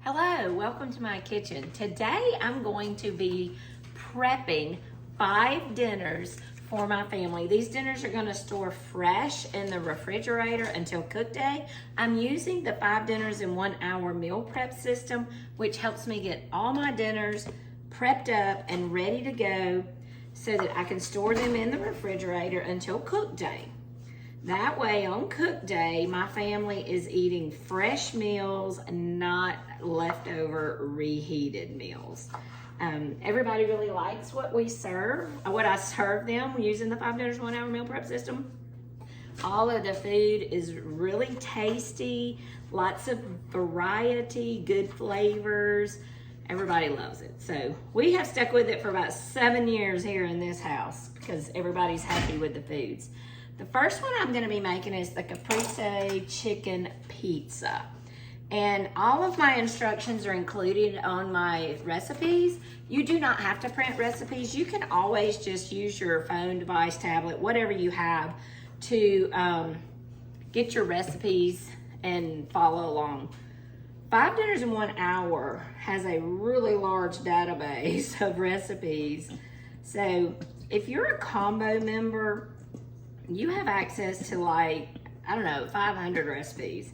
Hello, welcome to my kitchen. Today I'm going to be prepping 5 dinners for my family. These dinners are going to store fresh in the refrigerator until cook day. I'm using the 5 dinners in 1 hour meal prep system, which helps me get all my dinners prepped up and ready to go so that I can store them in the refrigerator until cook day. That way on cook day, my family is eating fresh meals, not leftover reheated meals. Everybody really likes what we serve, what I serve them using the 5 dinners 1 hour meal prep system. All of the food is really tasty, lots of variety, good flavors. Everybody loves it. So we have stuck with it for about 7 years here in this house because everybody's happy with the foods. The first one I'm gonna be making is the Caprese chicken pizza. And all of my instructions are included on my recipes. You do not have to print recipes. You can always just use your phone, device, tablet, whatever you have to get your recipes and follow along. 5 dinners in 1 hour has a really large database of recipes. So if you're a combo member, you have access to 500 recipes.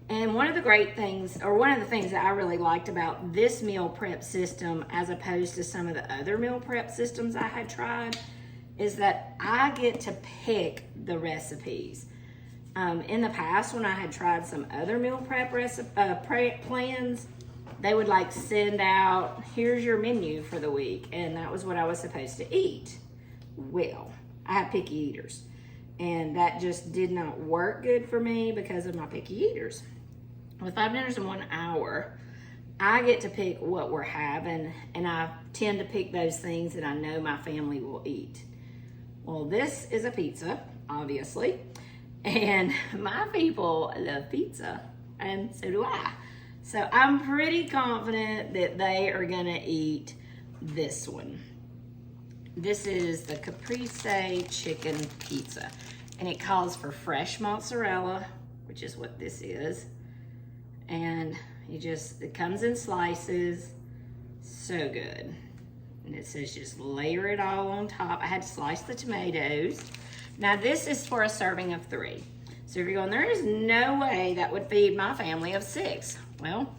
And one of the great things, or one of the things that I really liked about this meal prep system as opposed to some of the other meal prep systems I had tried, is that I get to pick the recipes. In the past, when I had tried some other meal prep plans, they would send out, here's your menu for the week, and that was what I was supposed to eat. Well, I have picky eaters. And that just did not work good for me because of my picky eaters. With 5 dinners in 1 hour, I get to pick what we're having, and I tend to pick those things that I know my family will eat. Well, this is a pizza, obviously, and my people love pizza, and so do I. So I'm pretty confident that they are gonna eat this one. This is the Caprese chicken pizza, and it calls for fresh mozzarella, which is what this is. And it comes in slices, so good. And it says just layer it all on top. I had to slice the tomatoes. Now this is for a serving of 3. So if you're going, there is no way that would feed my family of 6. Well,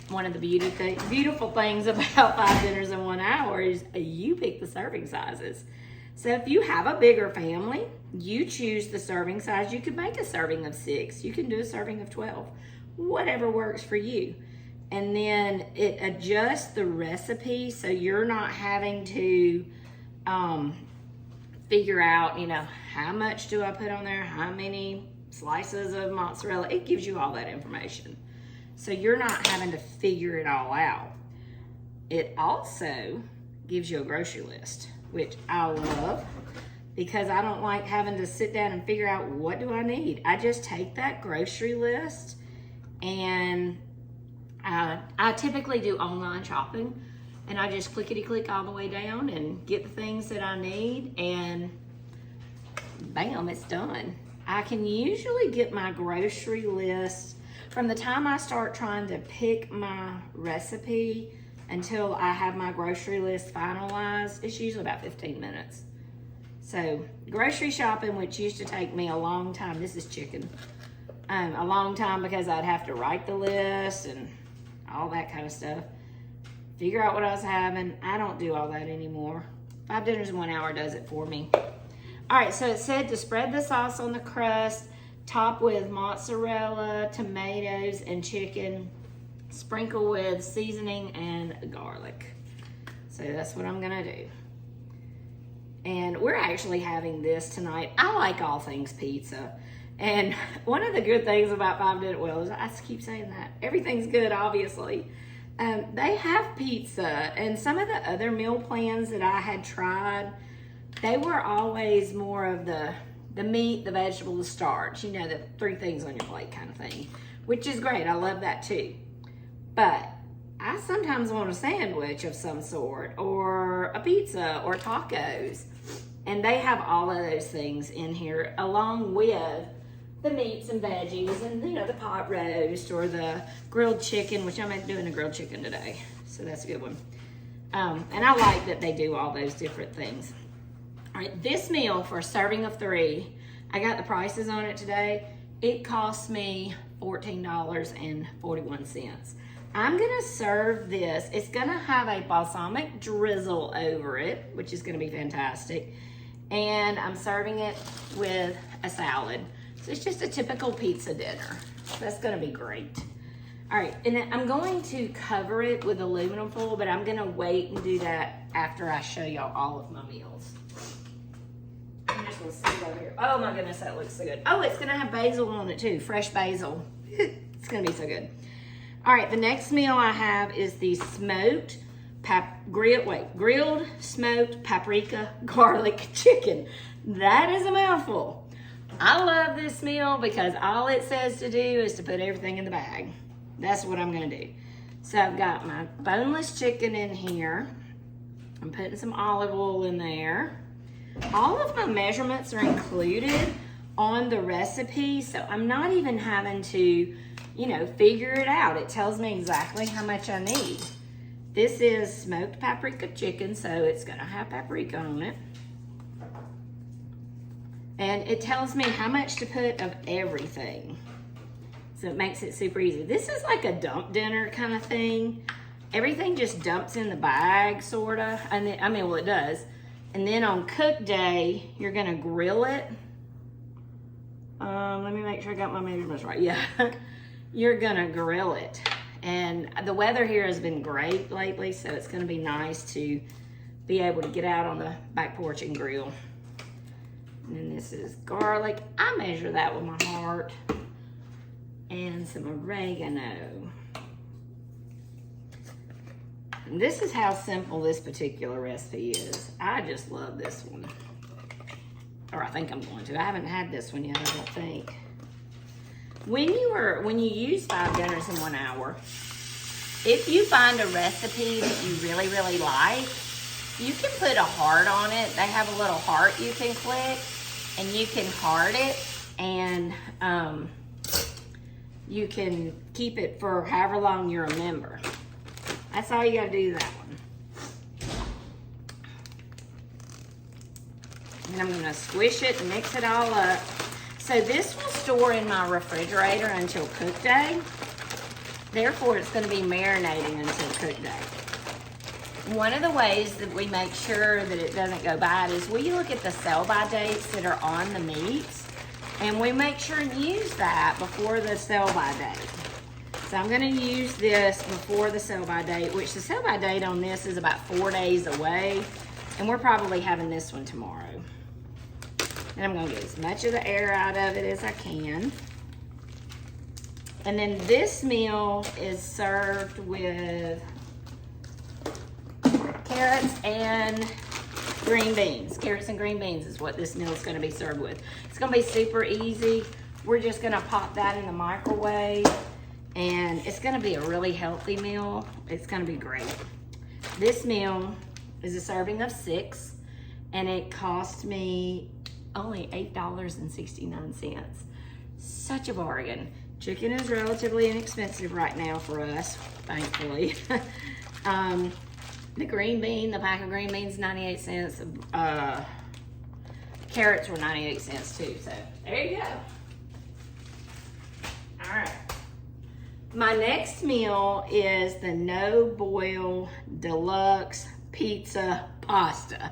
one of the beautiful things about 5 dinners in 1 hour is you pick the serving sizes. So if you have a bigger family, you choose the serving size. You can make a serving of 6. You can do a serving of 12. Whatever works for you. And then it adjusts the recipe so you're not having to figure out, how much do I put on there? How many slices of mozzarella? It gives you all that information. So you're not having to figure it all out. It also gives you a grocery list, which I love because I don't like having to sit down and figure out what do I need. I just take that grocery list and I typically do online shopping, and I just clickety-click all the way down and get the things that I need, and bam, it's done. I can usually get my grocery list from the time I start trying to pick my recipe until I have my grocery list finalized. It's usually about 15 minutes. So grocery shopping, which used to take me a long time, this is chicken, a long time because I'd have to write the list and all that kind of stuff. Figure out what I was having. I don't do all that anymore. 5 dinners in 1 hour does it for me. All right, so it said to spread the sauce on the crust, top with mozzarella, tomatoes, and chicken. Sprinkle with seasoning and garlic. So that's what I'm gonna do. And we're actually having this tonight. I like all things pizza. And one of the good things about 5 dinners, well, I keep saying that. Everything's good, obviously. They have pizza, and some of the other meal plans that I had tried, they were always more of the meat, the vegetable, the starch, the 3 things on your plate kind of thing, which is great. I love that too. But I sometimes want a sandwich of some sort, or a pizza, or tacos. And they have all of those things in here, along with the meats and veggies and, you know, the pot roast or the grilled chicken, which I'm doing a grilled chicken today. So that's a good one. And I like that they do all those different things. All right, this meal for a serving of 3, I got the prices on it today. It cost me $14.41. I'm gonna serve this. It's gonna have a balsamic drizzle over it, which is gonna be fantastic. And I'm serving it with a salad. So it's just a typical pizza dinner. That's gonna be great. All right, and then I'm going to cover it with aluminum foil, but I'm gonna wait and do that after I show y'all all of my meals. I'm just gonna sit over here. Oh my goodness, that looks so good. Oh, it's gonna have basil on it too, fresh basil. It's gonna be so good. All right, the next meal I have is the smoked grilled smoked paprika garlic chicken. That is a mouthful. I love this meal because all it says to do is to put everything in the bag. That's what I'm gonna do. So I've got my boneless chicken in here. I'm putting some olive oil in there. All of my measurements are included on the recipe, so I'm not even having to, you know, figure it out. It tells me exactly how much I need. This is smoked paprika chicken, so it's gonna have paprika on it. And it tells me how much to put of everything. So it makes it super easy. This is like a dump dinner kind of thing. Everything just dumps in the bag, sorta. And then, I mean, well, it does. And then on cook day, you're gonna grill it. Let me make sure I got my measurements right. Yeah, you're gonna grill it. And the weather here has been great lately, so it's gonna be nice to be able to get out on the back porch and grill. And then this is garlic. I measure that with my heart. And some oregano. And this is how simple this particular recipe is. I just love this one. Or I think I'm going to. I haven't had this one yet, I don't think. When you use 5 dinners in 1 hour, if you find a recipe that you really, really like, you can put a heart on it. They have a little heart you can click, and you can heart it, and you can keep it for however long you remember. That's all you gotta do that one. And I'm gonna squish it and mix it all up. So this will store in my refrigerator until cook day. Therefore, it's gonna be marinating until cook day. One of the ways that we make sure that it doesn't go bad is we look at the sell-by dates that are on the meats, and we make sure and use that before the sell-by date. So I'm gonna use this before the sell-by date, which the sell-by date on this is about 4 days away, and we're probably having this one tomorrow. And I'm gonna get as much of the air out of it as I can. And then this meal is served with carrots and green beans. Carrots and green beans is what this meal is gonna be served with. It's gonna be super easy. We're just gonna pop that in the microwave, and it's gonna be a really healthy meal. It's gonna be great. This meal is a serving of 6, and it cost me only $8.69. Such a bargain. Chicken is relatively inexpensive right now for us, thankfully. The green bean, the pack of green beans, 98 cents. Carrots were 98 cents too, so there you go. All right. My next meal is the no boil deluxe pizza pasta.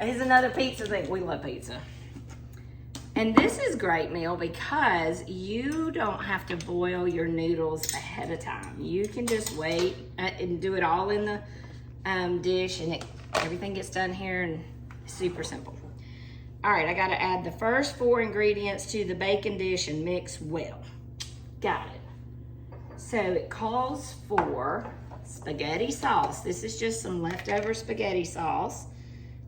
Here's another pizza thing. We love pizza. And this is a great meal because you don't have to boil your noodles ahead of time. You can just wait and do it all in the dish, and everything gets done here, and super simple. All right, I gotta add the first 4 ingredients to the bacon dish and mix well. Got it. So it calls for spaghetti sauce. This is just some leftover spaghetti sauce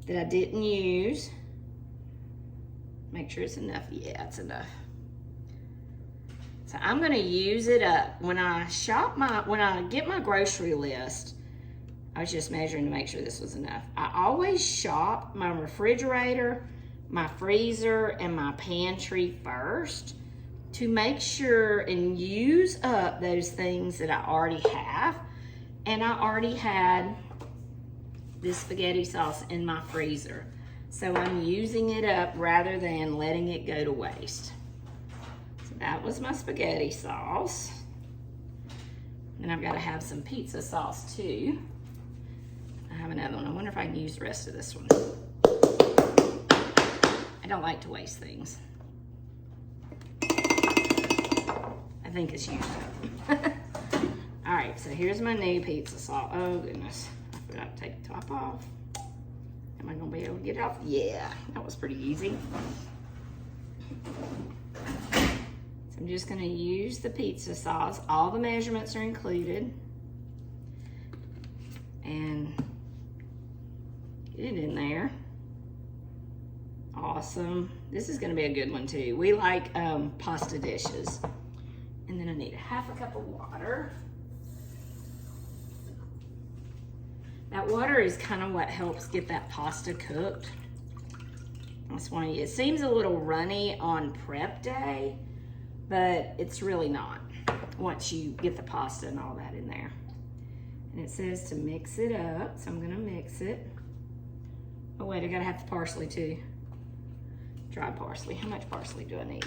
that I didn't use. Make sure it's enough. Yeah, it's enough. So I'm gonna use it up. When I get my grocery list, I was just measuring to make sure this was enough. I always shop my refrigerator my freezer and my pantry first to make sure and use up those things that I already have. And I already had this spaghetti sauce in my freezer. So I'm using it up rather than letting it go to waste. So that was my spaghetti sauce. And I've got to have some pizza sauce too. I have another one. I wonder if I can use the rest of this one. I don't like to waste things. I think it's used up. All right, so here's my new pizza sauce. Oh goodness, I forgot to take the top off. Am I gonna be able to get it off? Yeah, that was pretty easy. So I'm just gonna use the pizza sauce. All the measurements are included. And get it in there. Awesome. This is gonna be a good one too. We like pasta dishes. And then I need a half a cup of water. That water is kind of what helps get that pasta cooked. That's why it seems a little runny on prep day, but it's really not once you get the pasta and all that in there. And it says to mix it up, so I'm gonna mix it. Oh wait, I gotta have the parsley too. Dried parsley. How much parsley do I need?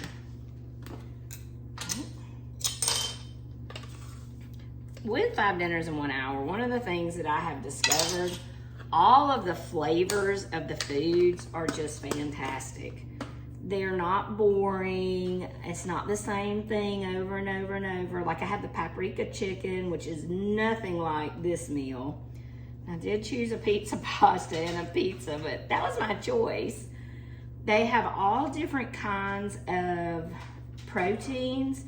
With 5 dinners in 1 hour, one of the things that I have discovered, all of the flavors of the foods are just fantastic. They're not boring. It's not the same thing over and over and over. Like I had the paprika chicken, which is nothing like this meal. I did choose a pizza pasta and a pizza, but that was my choice. They have all different kinds of proteins.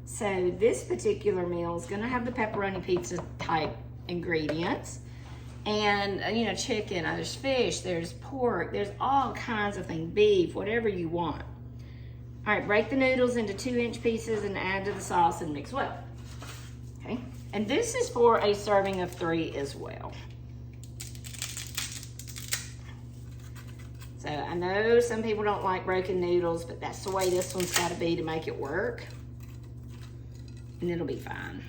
So this particular meal is gonna have the pepperoni pizza type ingredients. And you know, chicken, there's fish, there's pork, there's all kinds of things, beef, whatever you want. All right, break the noodles into 2-inch pieces and add to the sauce and mix well. Okay, and this is for a serving of 3 as well. So I know some people don't like broken noodles, but that's the way this one's gotta be to make it work. And it'll be fine.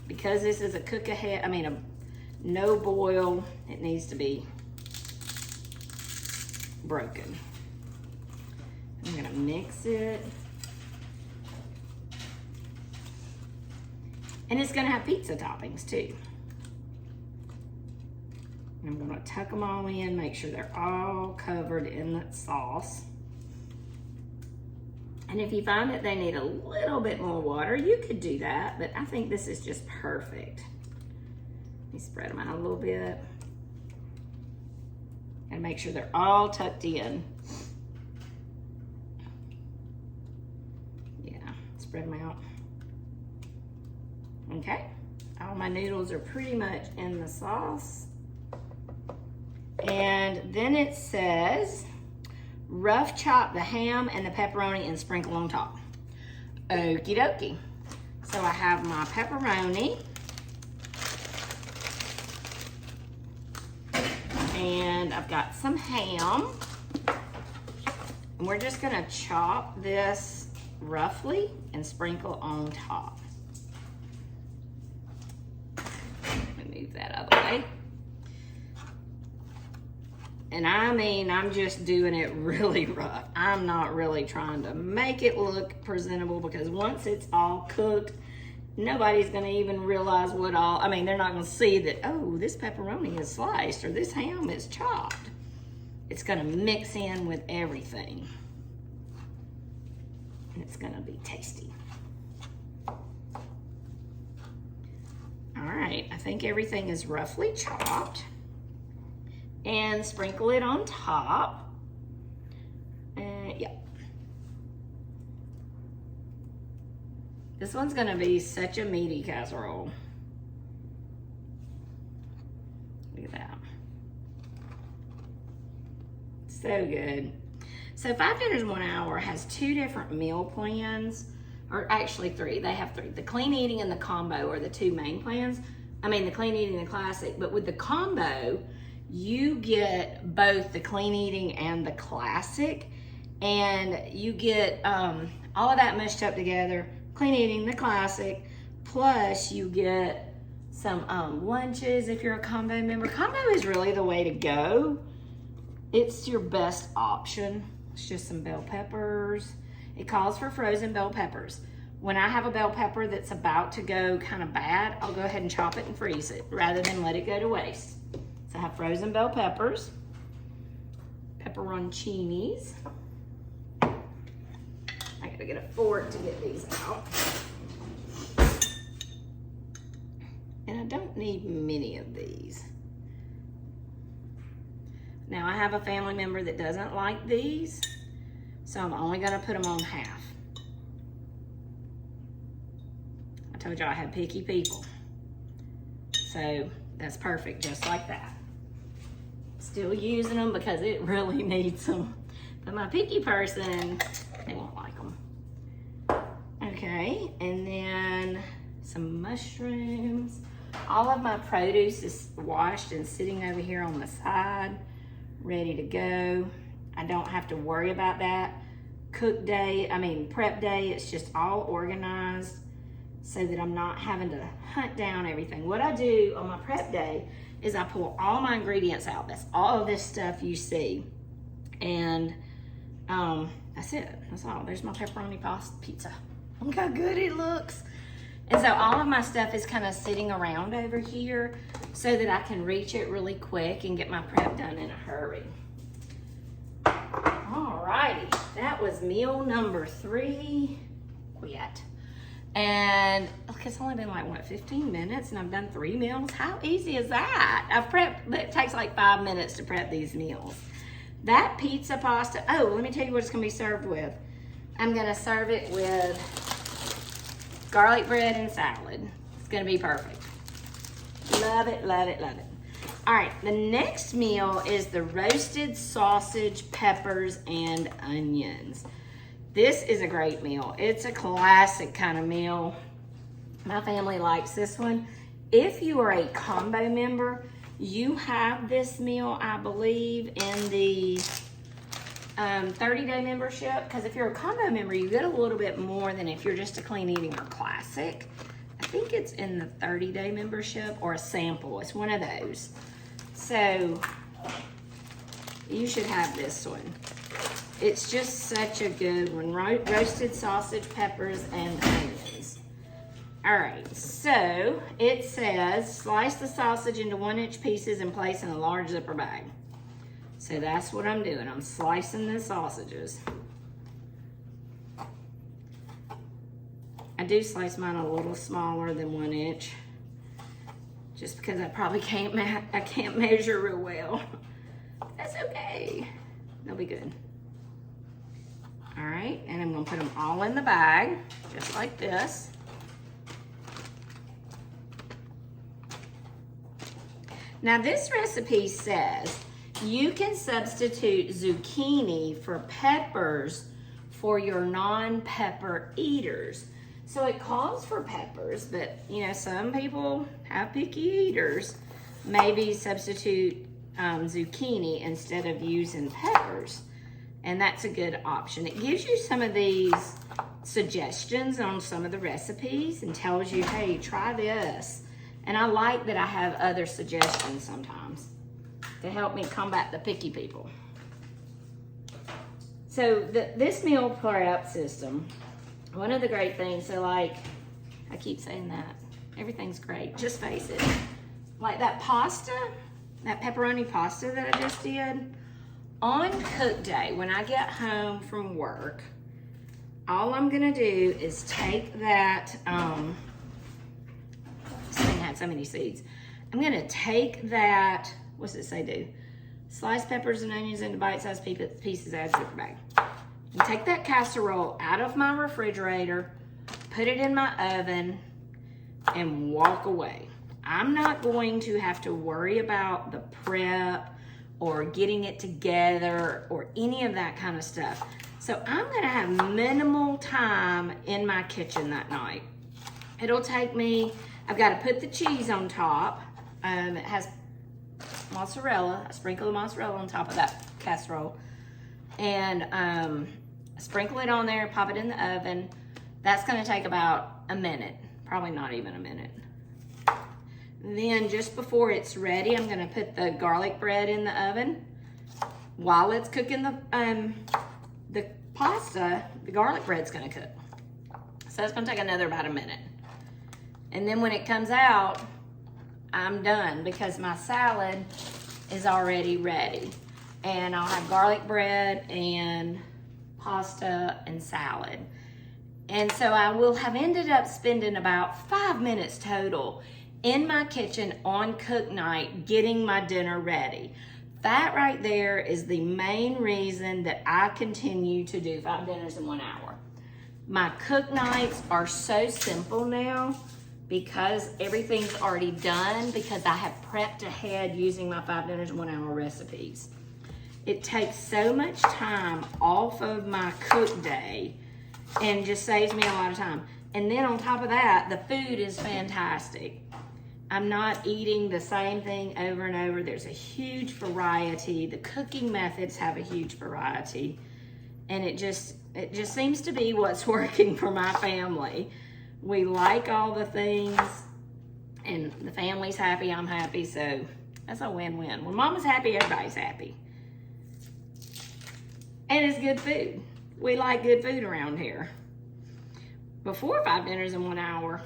Because this is a cook ahead, a no boil, it needs to be broken. I'm gonna mix it. And it's gonna have pizza toppings too. I'm gonna tuck them all in, make sure they're all covered in that sauce. And if you find that they need a little bit more water, you could do that, but I think this is just perfect. Let me spread them out a little bit. And make sure they're all tucked in. Yeah, spread them out. Okay, all my noodles are pretty much in the sauce. And then it says, rough chop the ham and the pepperoni and sprinkle on top. Okie dokie. So I have my pepperoni. And I've got some ham. And we're just gonna chop this roughly and sprinkle on top. Let me move that out of the way. And I'm just doing it really rough. I'm not really trying to make it look presentable because once it's all cooked, nobody's gonna even realize what all, they're not gonna see that, oh, this pepperoni is sliced or this ham is chopped. It's gonna mix in with everything. And it's gonna be tasty. All right, I think everything is roughly chopped. And sprinkle it on top. Yeah. This one's gonna be such a meaty casserole. Look at that. So good. So 5 Dinners in 1 Hour has 2 different meal plans, or actually 3. They have 3. The clean eating and the combo are the 2 main plans. The clean eating and the classic, but with the combo, you get both the clean eating and the classic, and you get all of that mushed up together. Clean eating, the classic, plus you get some lunches if you're a combo member. Combo is really the way to go. It's your best option. It's just some bell peppers. It calls for frozen bell peppers. When I have a bell pepper that's about to go kind of bad, I'll go ahead and chop it and freeze it rather than let it go to waste. So I have frozen bell peppers, pepperoncinis. I gotta get a fork to get these out. And I don't need many of these. Now I have a family member that doesn't like these, so I'm only gonna put them on half. I told you I had picky people. So that's perfect, just like that. Still using them because it really needs them. But my picky person, they won't like them. Okay, and then some mushrooms. All of my produce is washed and sitting over here on the side, ready to go. I don't have to worry about that. Prep day, it's just all organized so that I'm not having to hunt down everything. What I do on my prep day is I pull all my ingredients out. That's all of this stuff you see. And that's it, that's all. There's my pepperoni pasta pizza. Look how good it looks. And so all of my stuff is kind of sitting around over here so that I can reach it really quick and get my prep done in a hurry. Alrighty, that was meal number 3. Quit. And look, it's only been like, what, 15 minutes and I've done 3 meals? How easy is that? I've prepped, it takes like 5 minutes to prep these meals. That pizza pasta, oh, let me tell you what it's gonna be served with. I'm gonna serve it with garlic bread and salad. It's gonna be perfect. Love it, love it, love it. All right, the next meal is the roasted sausage, peppers, and onions. This is a great meal. It's a classic kind of meal. My family likes this one. If you are a combo member, you have this meal, I believe, in the 30-day membership, because if you're a combo member, you get a little bit more than if you're just a clean eating or classic. I think it's in the 30-day membership or a sample. It's one of those. So you should have this one. It's just such a good one. Roasted sausage, peppers, and onions. All right, so it says slice the sausage into 1-inch pieces and place in a large zipper bag. So that's what I'm doing. I'm slicing the sausages. I do slice mine a little smaller than 1 inch, just because I probably can't measure real well. That's okay. They'll be good. All right, and I'm gonna put them all in the bag, just like this. Now this recipe says you can substitute zucchini for peppers for your non-pepper eaters. So it calls for peppers, but you know, some people have picky eaters. Maybe substitute zucchini instead of using peppers. And that's a good option. It gives you some of these suggestions on some of the recipes and tells you, hey, try this. And I like that I have other suggestions sometimes to help me combat the picky people. So this meal prep system, one of the great things, so like, I keep saying that, everything's great, just face it. Like that pasta, that pepperoni pasta that I just did, on cook day, when I get home from work, all I'm gonna do is take that, this thing had so many seeds. I'm gonna take that, what's it say do? Slice peppers and onions into bite-sized pieces, add zipper bag. And take that casserole out of my refrigerator, put it in my oven, and walk away. I'm not going to have to worry about the prep or getting it together or any of that kind of stuff. So I'm gonna have minimal time in my kitchen that night. It'll take me, I've gotta put the cheese on top. It has mozzarella. I sprinkle the mozzarella on top of that casserole. And sprinkle it on there, pop it in the oven. That's gonna take about a minute, probably not even a minute. Then just before it's ready, I'm gonna put the garlic bread in the oven. While it's cooking the pasta, the garlic bread's gonna cook. So it's gonna take another about a minute. And then when it comes out, I'm done because my salad is already ready. And I'll have garlic bread and pasta and salad. And so I will have ended up spending about 5 minutes total in my kitchen on cook night getting my dinner ready. That right there is the main reason that I continue to do 5 dinners in 1 hour. My cook nights are so simple now because everything's already done because I have prepped ahead using my 5 dinners in 1 hour recipes. It takes so much time off of my cook day and just saves me a lot of time. And then on top of that, the food is fantastic. I'm not eating the same thing over and over. There's a huge variety. The cooking methods have a huge variety. And it just seems to be what's working for my family. We like all the things and the family's happy, I'm happy, so that's a win-win. When mama's happy, everybody's happy. And it's good food. We like good food around here. Before 5 dinners in 1 hour,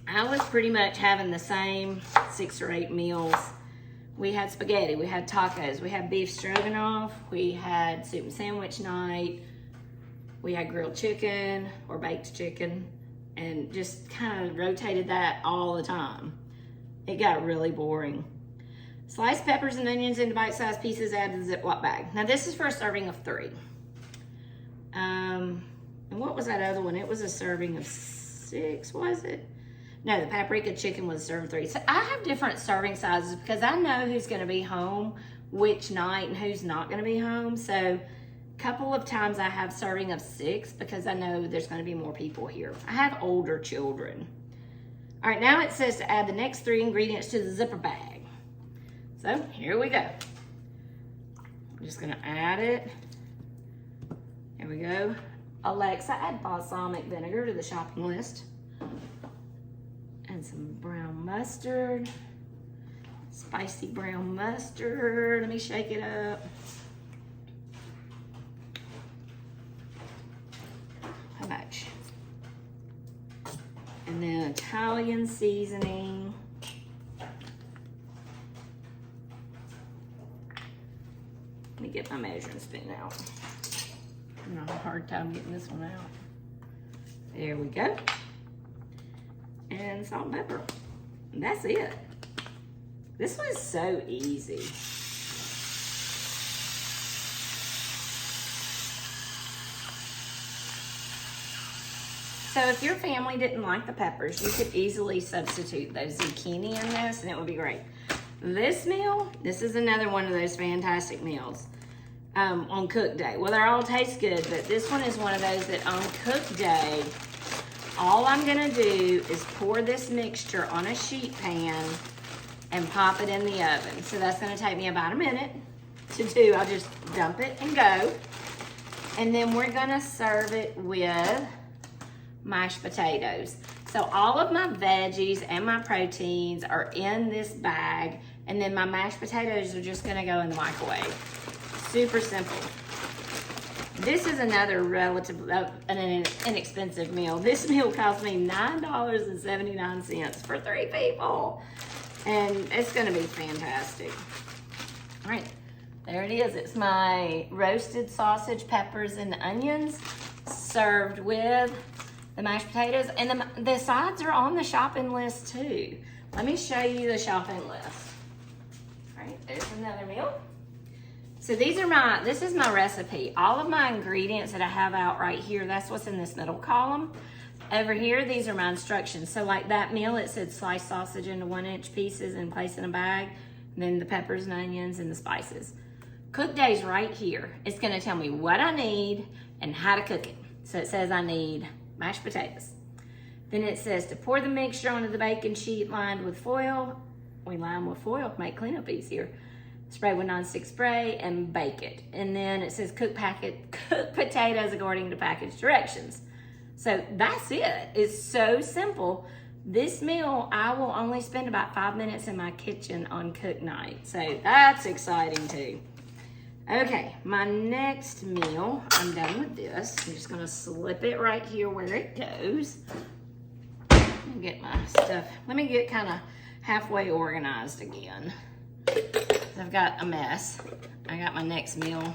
I was pretty much having the same 6 or 8 meals. We had spaghetti, we had tacos, we had beef stroganoff, we had soup and sandwich night, we had grilled chicken or baked chicken, and just kind of rotated that all the time. It got really boring. Slice peppers and onions into bite-sized pieces, add to the Ziploc bag. Now this is for a serving of 3. And what was that other one? It was a serving of 6, was it? No, the paprika chicken was a serving of 3. So I have different serving sizes because I know who's gonna be home which night and who's not gonna be home. So a couple of times I have serving of 6 because I know there's gonna be more people here. I have older children. All right, now it says to add the next 3 ingredients to the zipper bag. So here we go. I'm just gonna add it. Here we go. Alexa, add balsamic vinegar to the shopping list. And some brown mustard. Spicy brown mustard. Let me shake it up. How much? And then Italian seasoning. Let me get my measuring spoon out. I'm having a hard time getting this one out. There we go. And salt and pepper. And that's it. This was so easy. So if your family didn't like the peppers, you could easily substitute those zucchini in this and it would be great. This meal, this is another one of those fantastic meals on cook day. Well, they all taste good, but this one is one of those that on cook day, all I'm gonna do is pour this mixture on a sheet pan and pop it in the oven. So that's gonna take me about a minute to do. I'll just dump it and go. And then we're gonna serve it with mashed potatoes. So all of my veggies and my proteins are in this bag, and then my mashed potatoes are just gonna go in the microwave. Super simple. This is another relatively an inexpensive meal. This meal cost me $9.79 for 3 people. And it's gonna be fantastic. All right, there it is. It's my roasted sausage, peppers, and onions served with the mashed potatoes. And the sides are on the shopping list too. Let me show you the shopping list. All right, there's another meal. So this is my recipe. All of my ingredients that I have out right here, that's what's in this middle column. Over here, these are my instructions. So like that meal, it said slice sausage into 1-inch pieces and place in a bag. And then the peppers and onions and the spices. Cook day's right here. It's gonna tell me what I need and how to cook it. So it says I need mashed potatoes. Then it says to pour the mixture onto the baking sheet lined with foil we line with foil to make cleanup easier. Spray with nonstick spray and bake it. And then it says cook potatoes according to package directions. So that's it. It's so simple. This meal, I will only spend about 5 minutes in my kitchen on cook night. So that's exciting too. Okay, my next meal, I'm done with this. I'm just gonna slip it right here where it goes. Let me get my stuff. Let me get kind of halfway organized again. I've got a mess. I got my next meal.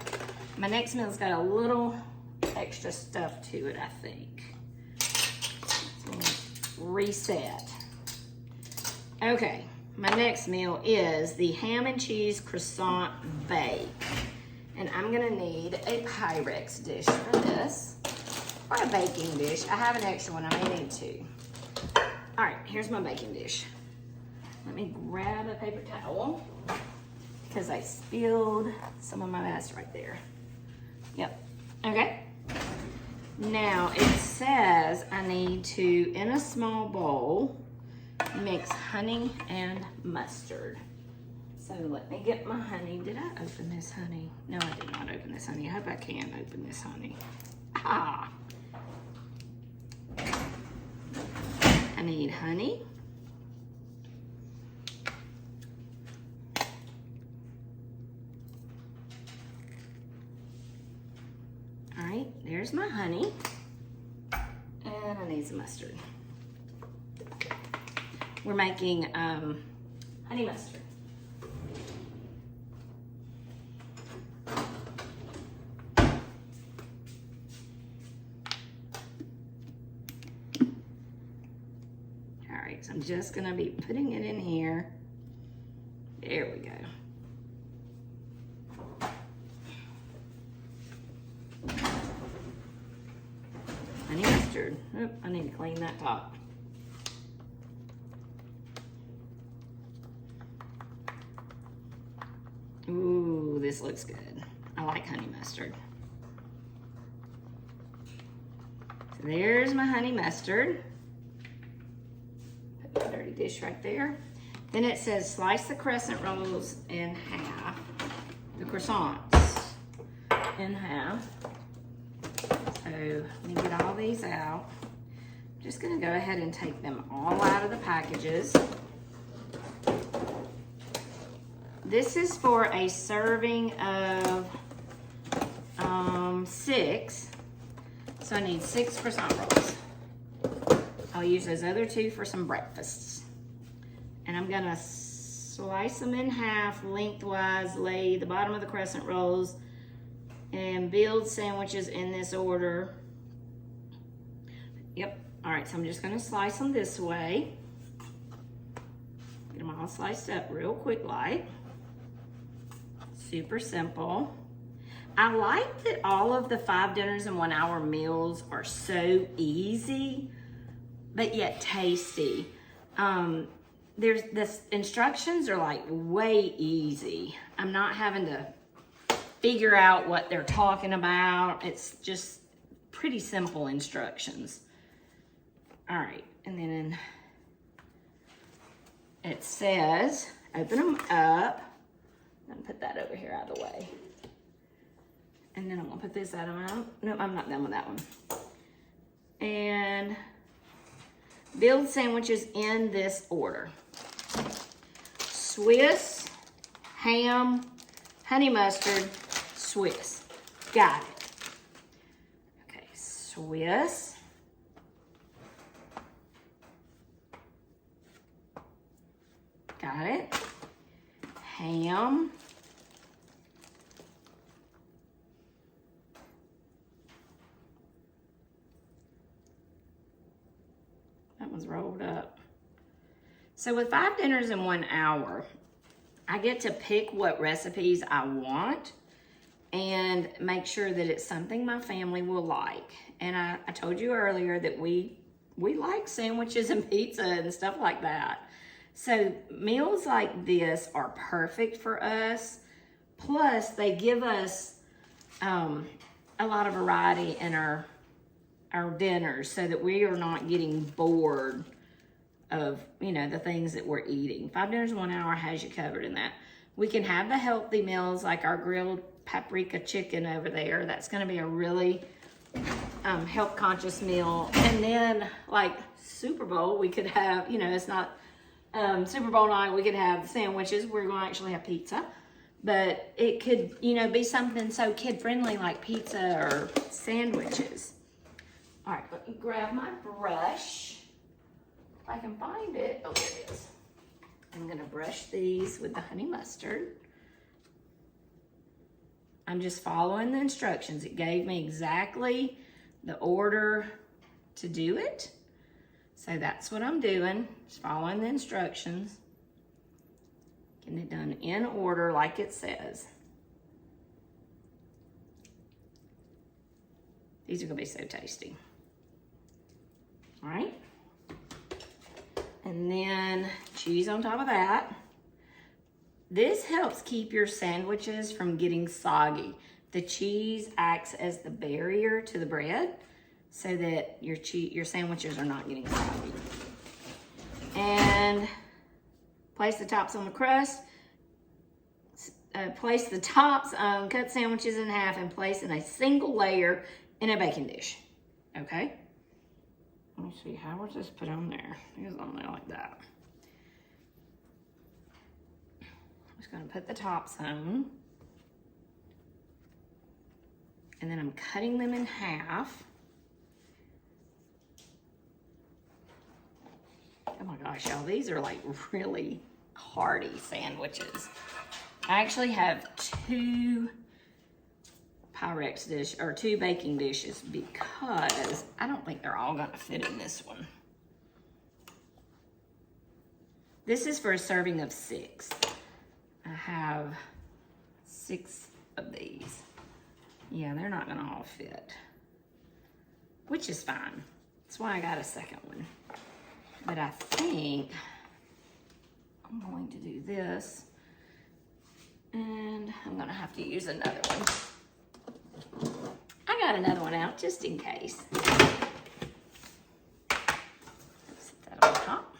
My next meal's got a little extra stuff to it, I think. Reset. Okay, my next meal is the ham and cheese croissant bake. And I'm gonna need a Pyrex dish for this, or a baking dish. I have an extra one, I may need two. All right, here's my baking dish. Let me grab a paper towel, because I spilled some of my mess right there. Yep, okay. Now it says I need to, in a small bowl, mix honey and mustard. So let me get my honey. Did I open this honey? No, I did not open this honey. I hope I can open this honey. Ah. I need honey. All right, there's my honey. And I need some mustard. We're making honey mustard. So I'm just gonna be putting it in here. There we go. Honey mustard. Oop, I need to clean that top. Ooh, this looks good. I like honey mustard. So there's my honey mustard. Dirty dish right there. Then it says slice the crescent rolls in half, the croissants in half. So let me get all these out. I'm just gonna go ahead and take them all out of the packages. This is for a serving of 6. So I need 6 croissant rolls. I'll use those other 2 for some breakfasts. And I'm gonna slice them in half lengthwise, lay the bottom of the crescent rolls, and build sandwiches in this order. Yep, all right, so I'm just gonna slice them this way. Get them all sliced up real quick like. Super simple. I like that all of the 5 dinners in 1 hour meals are so easy, but yet tasty. The instructions are like way easy. I'm not having to figure out what they're talking about. It's just pretty simple instructions. All right, and then it says, open them up. I'm gonna put that over here out of the way. And then I'm gonna put this out of my, no, I'm not done with that one. And build sandwiches in this order. Swiss, ham, honey mustard, Swiss. Got it. Okay, Swiss. Got it. Ham. That one's rolled up. So with 5 dinners in 1 hour, I get to pick what recipes I want and make sure that it's something my family will like. And I told you earlier that we like sandwiches and pizza and stuff like that. So meals like this are perfect for us. Plus, they give us a lot of variety in our dinners so that we are not getting bored of, you know, the things that we're eating. 5 dinners in 1 hour has you covered in that. We can have the healthy meals like our grilled paprika chicken over there. That's gonna be a really health conscious meal. And then like Super Bowl, we could have, you know, it's not Super Bowl night, we could have sandwiches. We're gonna actually have pizza. But it could, you know, be something so kid-friendly like pizza or sandwiches. All right, let me grab my brush. If I can find it. Oh, there it is. I'm gonna brush these with the honey mustard. I'm just following the instructions. It gave me exactly the order to do it. So that's what I'm doing, just following the instructions. Getting it done in order like it says. These are gonna be so tasty. All right. And then cheese on top of that. This helps keep your sandwiches from getting soggy. The cheese acts as the barrier to the bread so that your sandwiches are not getting soggy. And place the tops on the crust. Place the tops on cut sandwiches in half and place in a single layer in a baking dish. Okay? Let me see, how was this put on there? It was on there like that. I'm just gonna put the tops on. And then I'm cutting them in half. Oh my gosh, y'all, these are like really hearty sandwiches. I actually have 2 Pyrex dish or 2 baking dishes because I don't think they're all gonna fit in this one. This is for a serving of 6. I have 6 of these. Yeah, they're not gonna all fit, which is fine. That's why I got a second one. But I think I'm going to do this, and I'm gonna have to use another one. I got another one out just in case. Set that on top.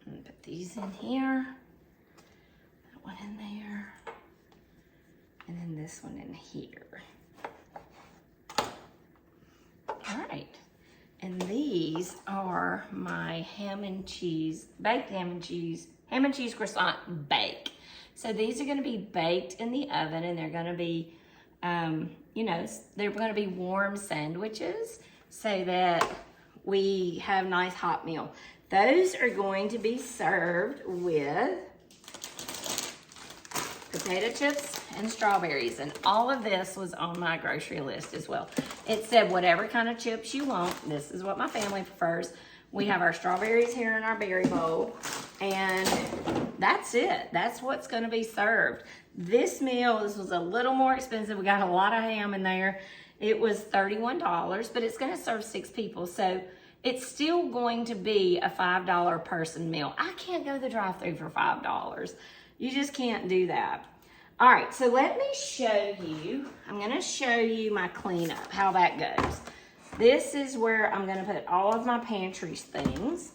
And put these in here. That one in there. And then this one in here. All right. And these are my baked ham and cheese croissant bake. So these are gonna be baked in the oven, and they're gonna be, you know, they're gonna be warm sandwiches so that we have nice hot meal. Those are going to be served with potato chips and strawberries. And all of this was on my grocery list as well. It said whatever kind of chips you want. This is what my family prefers. We have our strawberries here in our berry bowl, and that's it. That's what's gonna be served. This was a little more expensive. We got a lot of ham in there. It was $31, but it's gonna serve 6 people. So it's still going to be a $5 person meal. I can't go to the drive-thru for $5. You just can't do that. All right, so let me show you. I'm gonna show you my cleanup, how that goes. This is where I'm gonna put all of my pantry things,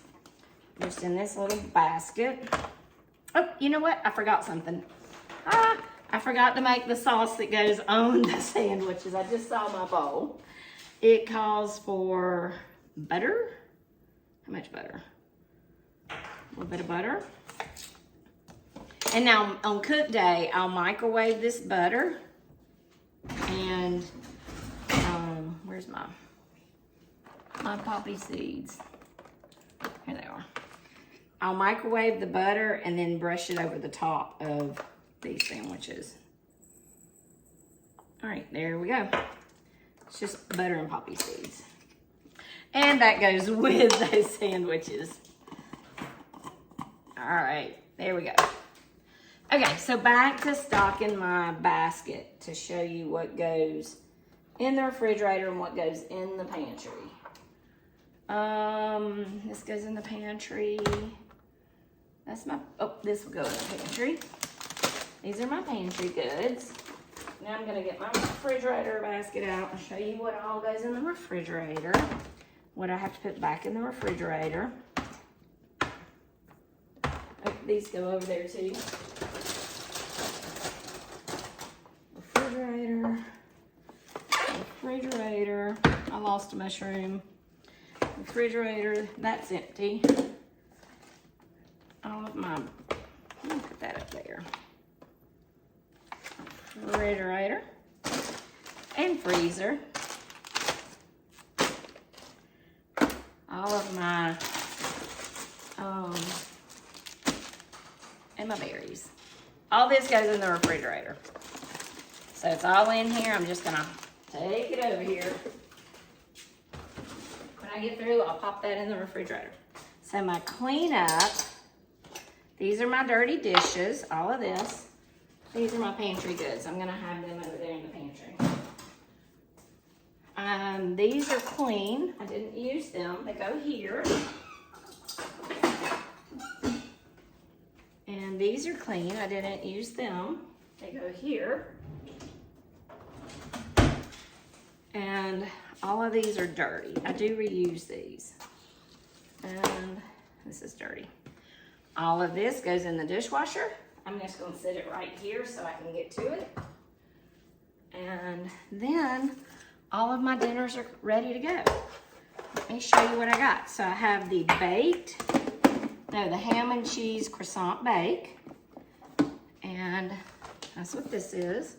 just in this little basket. Oh, you know what? I forgot something. I forgot to make the sauce that goes on the sandwiches. I just saw my bowl. It calls for butter. How much butter? A little bit of butter. And now on cook day, I'll microwave this butter. And where's my poppy seeds? Here they are. I'll microwave the butter and then brush it over the top of these sandwiches. All right, there we go. It's just butter and poppy seeds. And that goes with those sandwiches. All right, there we go. Okay, so back to stocking my basket to show you what goes in the refrigerator and what goes in the pantry. This goes in the pantry. This will go in the pantry. These are my pantry goods. Now I'm gonna get my refrigerator basket out and show you what all goes in the refrigerator. What I have to put back in the refrigerator. Oh, these go over there too. Refrigerator. I lost a mushroom. Refrigerator, that's empty. All of my, let me put that up there. Refrigerator and freezer. All of my, and my berries. All this goes in the refrigerator. So it's all in here. I'm just gonna take it over here. When I get through, I'll pop that in the refrigerator. So my cleanup, these are my dirty dishes, all of this. These are my pantry goods. I'm gonna have them over there in the pantry. These are clean. I didn't use them. They go here. And these are clean. I didn't use them. They go here. And all of these are dirty. I do reuse these. And this is dirty. All of this goes in the dishwasher. I'm just gonna sit it right here so I can get to it. And then all of my dinners are ready to go. Let me show you what I got. So I have the the ham and cheese croissant bake. And that's what this is.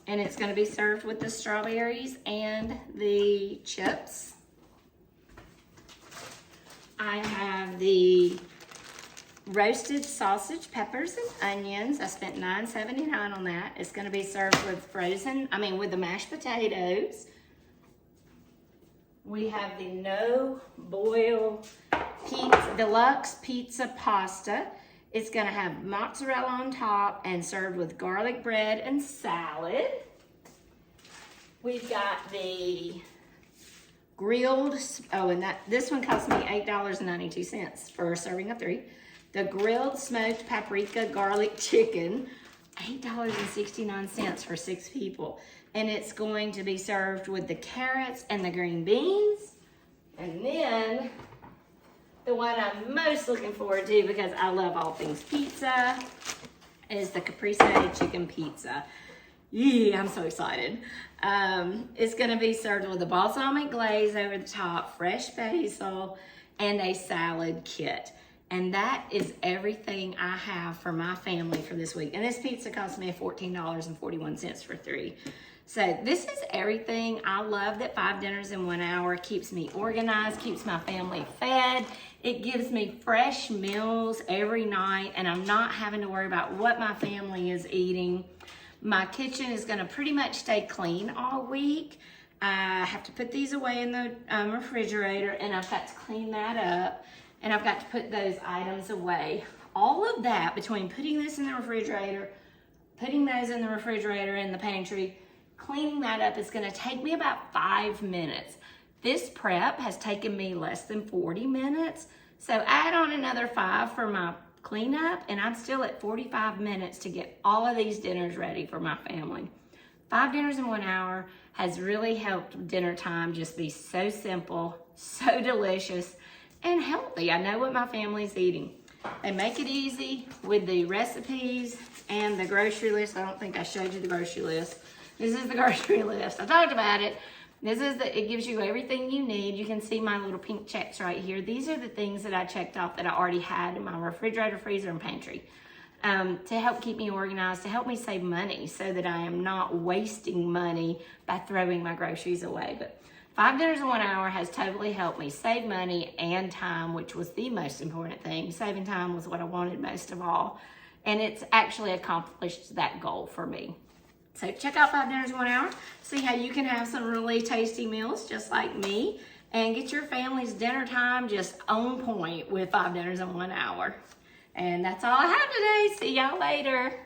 And it's gonna be served with the strawberries and the chips. I have the roasted sausage, peppers, and onions. I spent $9.79 on that. It's gonna be served with with the mashed potatoes. We have the no boil deluxe pizza pasta. It's gonna have mozzarella on top and served with garlic bread and salad. We've got the grilled, this one cost me $8.92 for a serving of 3. The grilled smoked paprika garlic chicken, $8.69 for 6 people. And it's going to be served with the carrots and the green beans. And then the one I'm most looking forward to, because I love all things pizza, is the Caprese chicken pizza. Yeah, I'm so excited. It's gonna be served with a balsamic glaze over the top, fresh basil, and a salad kit. And that is everything I have for my family for this week. And this pizza cost me $14.41 for 3. So this is everything. I love that 5 dinners in 1 hour keeps me organized, keeps my family fed. It gives me fresh meals every night, and I'm not having to worry about what my family is eating. My kitchen is gonna pretty much stay clean all week. I have to put these away in the refrigerator, and I've got to clean that up, and I've got to put those items away. All of that, between putting this in the refrigerator, putting those in the refrigerator in the pantry, cleaning that up, is gonna take me about 5 minutes. This prep has taken me less than 40 minutes. So add on another 5 for my cleanup, and I'm still at 45 minutes to get all of these dinners ready for my family. 5 dinners in 1 hour has really helped dinner time just be so simple, so delicious, and healthy. I know what my family's eating. They make it easy with the recipes and the grocery list. I don't think I showed you the grocery list. This is the grocery list. I talked about it. It gives you everything you need. You can see my little pink checks right here. These are the things that I checked off that I already had in my refrigerator, freezer, and pantry to help keep me organized, to help me save money so that I am not wasting money by throwing my groceries away. But 5 dinners in 1 hour has totally helped me save money and time, which was the most important thing. Saving time was what I wanted most of all. And it's actually accomplished that goal for me. So check out 5 dinners in 1 hour. See how you can have some really tasty meals just like me, and get your family's dinner time just on point with 5 dinners in 1 hour. And that's all I have today. See y'all later.